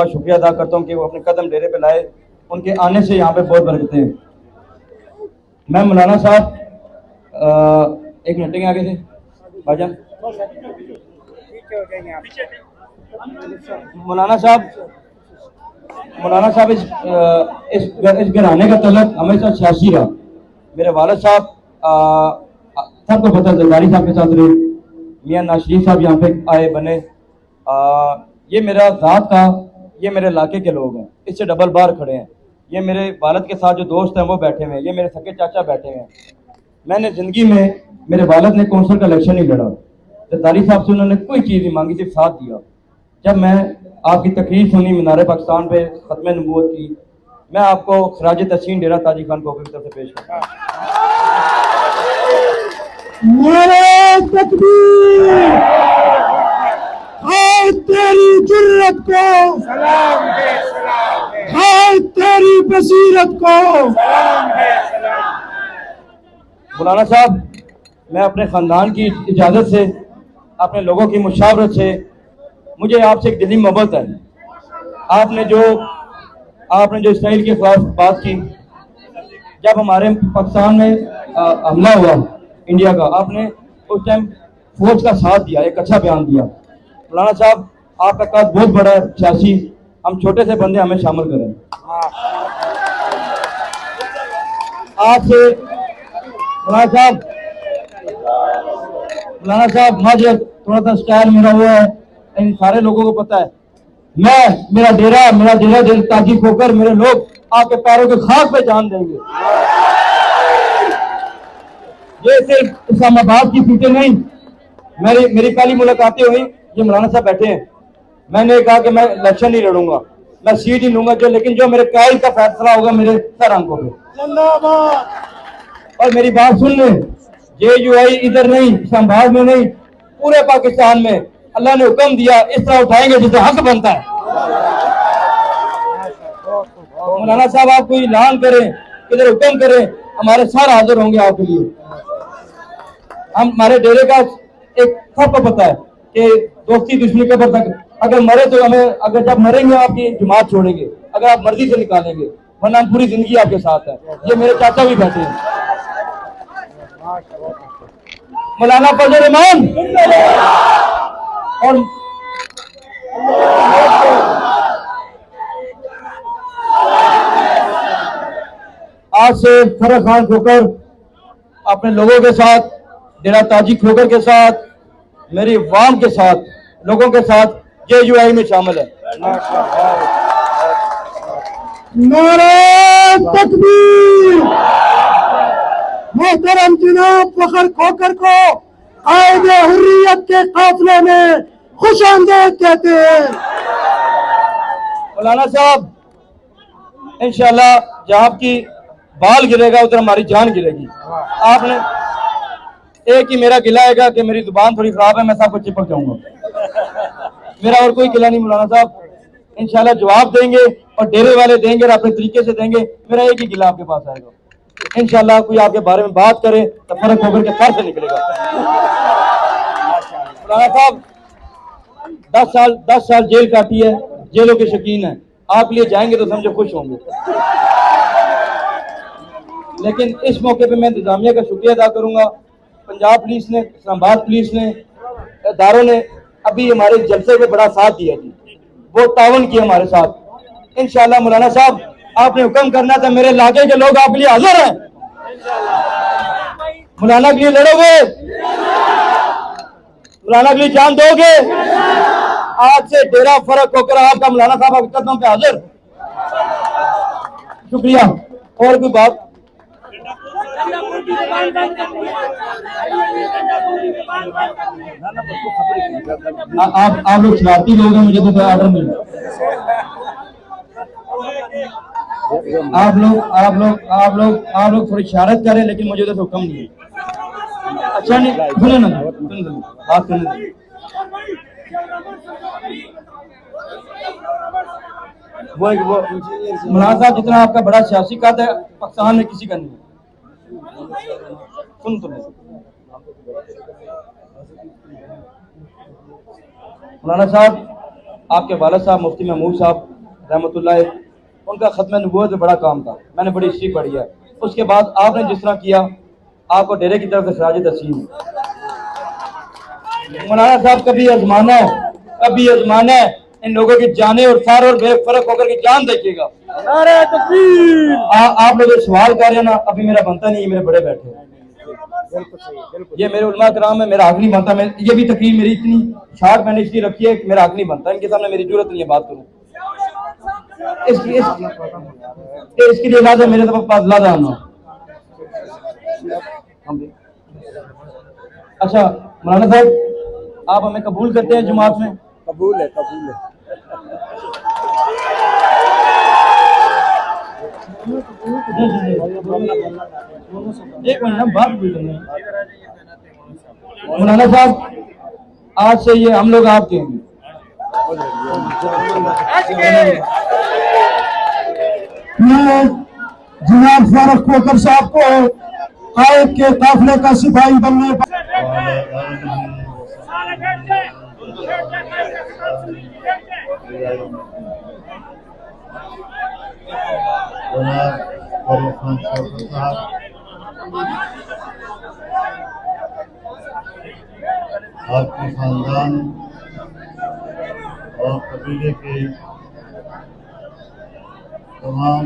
शुक्रिया अदा करता हूँ कि वो अपने कदम डेरे पे लाए, उनके आने से यहाँ पे बहुत बरकतें हैं। मैं मौलाना साहब एक मिनट के आगे से भाईजान, मौलाना साहब इस घराने का तलक हमेशा सियासी रहा। मेरे वालिद साहब सबको पता जरदारी साहब के साथ रहे, मियाँ नाशरीफ साहब यहाँ पे आए बने। ये मेरा ज़ात का, ये मेरे इलाके के लोग हैं, इससे डबल बार खड़े हैं। ये मेरे वालिद के साथ जो दोस्त हैं वो बैठे हुए हैं, ये मेरे सके चाचा बैठे हुए हैं। मैंने ज़िंदगी में, मेरे वालिद ने कौंसिल का इलेक्शन नहीं लड़ा, जरदारी साहब से उन्होंने कोई चीज़ नहीं मांगी, सिर्फ साथ दिया। जब मैं आपकी तकरीर सुनी मीनार पाकिस्तान पे खत्म नबूवत की, मैं आपको खराज तहसीन डेरा ताजी खान कोकरी की तरफ से पेश करता हूँ। तेरी जुर्रत को सलाम है, तेरी बसीरत को सलाम है। मौलाना साहब, मैं अपने ख़ानदान की इजाज़त से, अपने लोगों की मुशावरत से, मुझे आपसे एक दिली मोहब्बत है। आपने जो इसराइल के खिलाफ बात की, जब हमारे पाकिस्तान में हमला हुआ इंडिया का, आपने उस टाइम फौज का साथ दिया, एक अच्छा बयान दिया। मौलाना साहब, आपका कद बहुत बड़ा है सियासी, हम छोटे से बंदे, हमें शामिल करें। आज से मौलाना साहब मुझे थोड़ा सा स्टाइल मेरा हुआ है, इन सारे लोगों को पता है। मेरा डेरा दिल ताकि खोकर मेरे लोग आपके पैरों के खाक पे जान देंगे। ये सिर्फ इस्लामाबाद की सीटें नहीं, मेरी पहली मुलाकातें हुई, ये मौलाना साहब बैठे हैं, मैंने कहा कि मैं इलेक्शन नहीं लड़ूंगा, मैं सीट ही लूंगा लेकिन जो मेरे कायल का फैसला होगा मेरे सर आंखों पे। और मेरी बात सुन ले, JUI इधर नहीं, इस्लामाबाद में नहीं, पूरे पाकिस्तान में अल्लाह ने हुक्म दिया, इस तरह उठाएंगे जिसे हक बनता है। मौलाना साहब, आप कोई ऐलान करें, किधर हुक्म करें, हमारे सर हाजिर होंगे आपके लिए। हमारे डेरे का एक सबको पता है कि दोस्ती दुश्मनी कब्र तक, अगर मरे तो हमें, अगर जब मरेंगे आपकी जमात छोड़ेंगे, अगर आप मर्जी से निकालेंगे, वरना हम पूरी जिंदगी आपके साथ है। ये मेरे चाचा भी बैठे हैं। मौलाना फजल रहमान और आज से फरक खान खोकर अपने लोगों के साथ, डेरा ताजी खोकर के साथ, मेरी वाम के साथ, लोगों के साथ JUI में शामिल है। नारे तकबीर। मोहतरम जनाब फखर खोकर को कायदे हुर्रियत के काफिले में खुश आमदीद कहते हैं। मौलाना साहब, इंशाल्लाह जहाँ आपकी बाल गिरेगा उधर हमारी जान गिरेगी। आपने एक ही मेरा गिला है कि मेरी जुबान थोड़ी खराब है, मैं सबको चिपक जाऊंगा, मेरा और कोई गिला नहीं। मौलाना साहब इंशाल्लाह जवाब देंगे और डेरे वाले देंगे और अपने तरीके से देंगे। मेरा एक ही गिला आपके पास आएगा, इंशाल्लाह कोई आपके बारे में बात करे तो फर्क होकर के सर से निकलेगा। मौलाना साहब 10 साल जेल काटी है, जेलों के शौकीन है, आप लिए जाएंगे तो समझो खुश होंगे। लेकिन इस मौके पे मैं इंतजामिया का शुक्रिया अदा करूंगा। पंजाब पुलिस ने, इस्लामाबाद पुलिस ने, इदारों ने अभी हमारे जलसे में बड़ा साथ दिया जी, वो तावन किया हमारे साथ। इंशाल्लाह मौलाना साहब, आपने हुक्म करना था, मेरे इलाके के लोग आपके लिए हाजिर हैं। मौलाना के लिए लड़ोगे, मौलाना के लिए जान दोगे। आज से डेरा फर्क होकर आपका मौलाना साहब आपके कदमों पे हाजिर। शुक्रिया। और कोई बात? आप लोग शरारती लोग हैं, मुझे तो आर्डर नहीं। आप लोग थोड़ी शरारत करें, लेकिन मुझे तो हुक्म नहीं है। अच्छा नहीं, सुने ना बात सुने। वो मौलाना साहब, जितना आपका बड़ा सियासी कद है पाकिस्तान में किसी का नहीं है। सुन मौलाना साहब, आपके वालिद साहब मुफ्ती महमूद साहब रहमतुल्लाह, उनका ख़त्म नबूवत में बड़ा काम था, मैंने बड़ी हिस्ट्री पढ़ी है। उसके बाद आपने जिस तरह किया, आपको डेरे की तरफ से खराज तस्लीम। मौलाना साहब कभी आजमाना है, कभी आजमाना है, इन लोगों की जाने और सार और बेफर्क होकर के जान देखिएगा। आप लोग जो सवाल कर रहे हैं ना, अभी मेरा बनता नहीं है, मेरे बड़े बैठे हैं, ये मेरे उलमा कराम है, मेरा हक नहीं बनता। मैं ये भी तकरीर मेरी इतनी शार्ट मैंने इसलिए रखी है कि मेरा हक नहीं बनता, इनके सामने मेरी जरूरत नहीं है बात करूं। इसके लिए लाजा मेरे पास लाजा आना। अच्छा मौलाना साहब, आप हमें कबूल करते हैं जमात में? कबूल है, कबूल है। एक मिनट ना, बात भी करनी है। मौलाना साहब, आज से ये हम लोग आपके हैं। मैं जनाब फारूक खोकर साहब को कायद के काफिले का सिपाही बनने पर आपके खानदान और कबीले के तमाम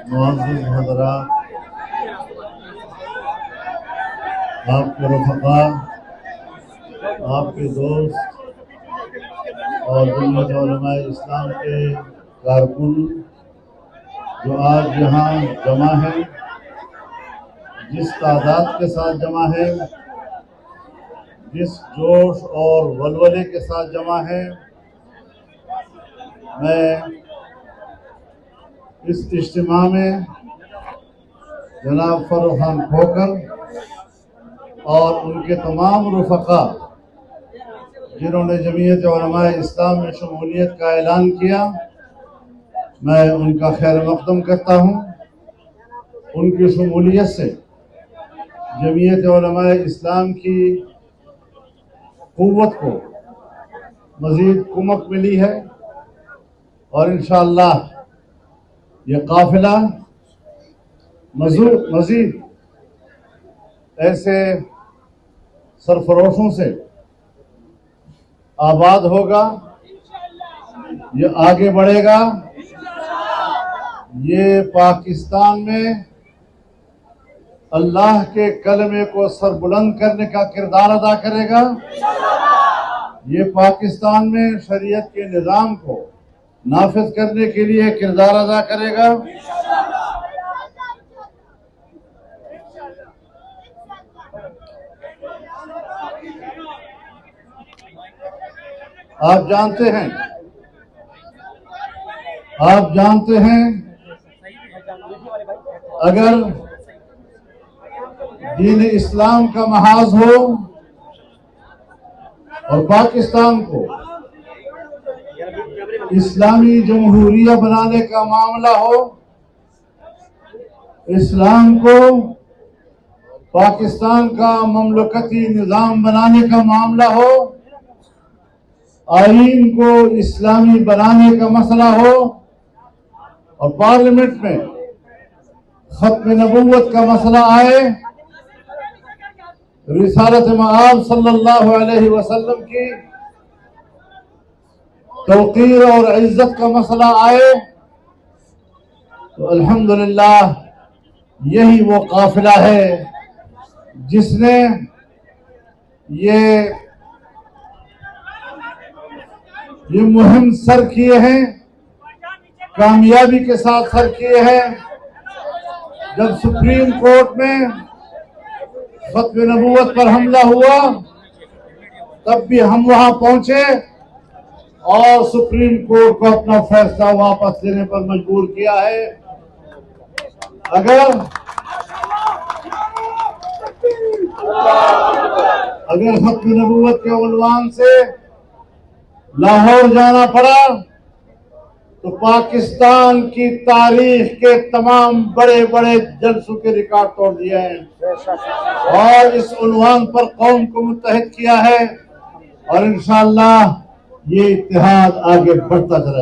मुअज़्ज़िज़ हज़रात, आपके रफ़क़ा, आपके दोस्त और जमीयत उलमाए इस्लाम के कारकुन जो आज यहाँ जमा है, जिस तादाद के साथ जमा है, जिस जोश और वलवले के साथ जमा है, मैं इस इज्तिमा में जनाब फर्रुख खान खोकर और उनके तमाम रफ़क़ा जिन्होंने जमीयत उलमाए इस्लाम में शमूलियत का ऐलान किया, मैं उनका खैर मक़दम करता हूँ। उनकी शमूलियत से जमीयत उलमाए इस्लाम की क़ुव्वत को मज़ीद कुमक मिली है और इंशाअल्लाह ये काफ़िला मज़ीद ऐसे सरफरोशों से आबाद होगा, ये आगे बढ़ेगा, ये पाकिस्तान में अल्लाह के कलमे को सरबुलंद करने का किरदार अदा करेगा, ये पाकिस्तान में शरीयत के निज़ाम को नाफिज करने के लिए किरदार अदा करेगा। आप जानते हैं अगर दीन इस्लाम का महाज हो और पाकिस्तान को इस्लामी जमहूरिया बनाने का मामला हो, इस्लाम को पाकिस्तान का ममलकती निज़ाम बनाने का मामला हो, आईन को इस्लामी बनाने का मसला हो और पार्लियामेंट में खत्म नबूवत का मसला आए, रिसालत मआब सल्लल्लाहु अलैहि वसल्लम की तौक़ीर और इज्जत का मसला आए, तो अल्हम्दुलिल्लाह यही वो काफिला है जिसने ये मुहिम सर किए हैं, कामयाबी के साथ सर किए हैं। जब सुप्रीम कोर्ट में खत्म नबूवत पर हमला हुआ तब भी हम वहां पहुंचे और सुप्रीम कोर्ट को अपना फैसला वापस लेने पर मजबूर किया है। अगर खत्म नबूवत के उन्वान से लाहौर जाना पड़ा तो पाकिस्तान की तारीख के तमाम बड़े बड़े जलसों के रिकॉर्ड तोड़ दिए हैं और इस उन्वान पर कौम को मुत्तहिद किया है और इंशाअल्लाह ये इत्तेहाद आगे बढ़ता चला